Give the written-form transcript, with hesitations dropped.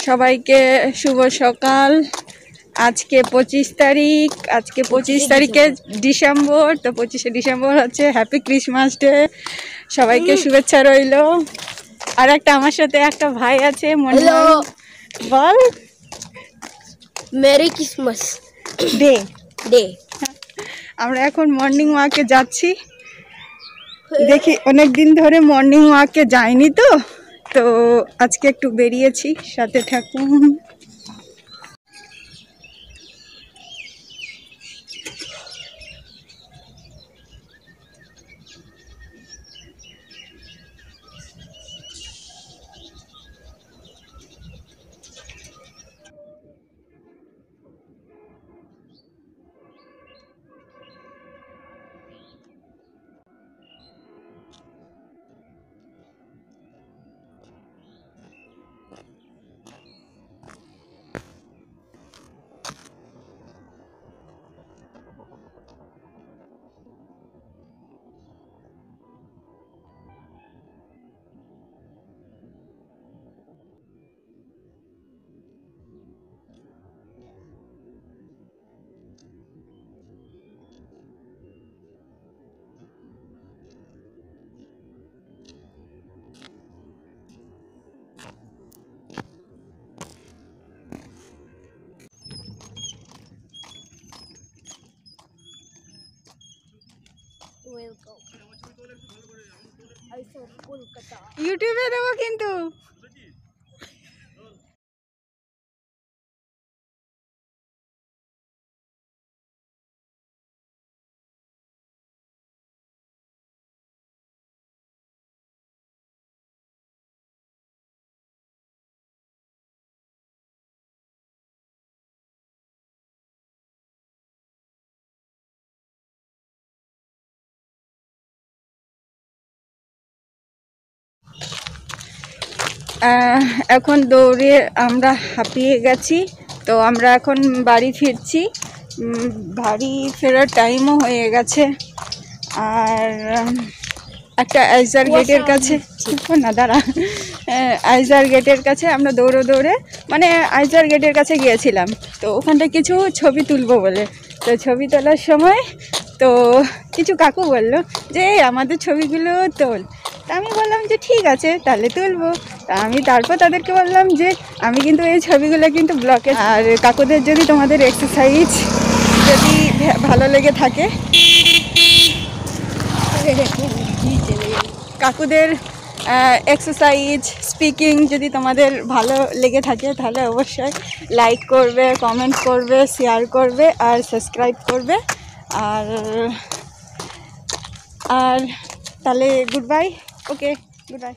সবাইকে শুভ সকাল। আজকে 25 তারিখ, আজকে 25 তারিখে ডিসেম্বর। তো 25শে ডিসেম্বর হচ্ছে হ্যাপি ক্রিসমাস ডে। সবাইকে শুভেচ্ছা রইল। আর একটা আমার সাথে একটা ভাই আছে, মনে বল মেরি ক্রিসমাস ডে ডে। আমরা এখন মর্নিং ওয়াকে যাচ্ছি। দেখি অনেক দিন ধরে মর্নিং ওয়াকে যাইনি, তো আজকে একটু বেরিয়েছি, সাথে থাকুন। ইউটিউবে দেবো কিন্তু। এখন দৌড়ে আমরা হাঁপিয়ে গেছি, তো আমরা এখন বাড়ি ফিরছি। বাড়ি ফেরার টাইমও হয়ে গেছে। আর একটা আইজার গেটের কাছে না দাঁড়া আইজার গেটের কাছে আমরা দৌড়ে মানে আইজার গেটের কাছে গিয়েছিলাম। তো ওখানটা কিছু ছবি তুলবো বলে, তো ছবি তোলার সময় তো কিছু কাকু বললো যে আমাদের ছবিগুলো তোল। তা আমি বললাম যে ঠিক আছে তাহলে তুলবো। তা আমি তারপর তাদেরকে বললাম যে আমি কিন্তু এই ছবিগুলো কিন্তু ব্লকে। আর কাকুদের যদি তোমাদের এক্সারসাইজ যদি ভালো লেগে থাকে, কাকুদের এক্সারসাইজ স্পিকিং যদি তোমাদের ভালো লেগে থাকে, তাহলে অবশ্যই লাইক করবে, কমেন্ট করবে, শেয়ার করবে আর সাবস্ক্রাইব করবে। আর তাহলে গুড বাই। ওকে, গুড বাই।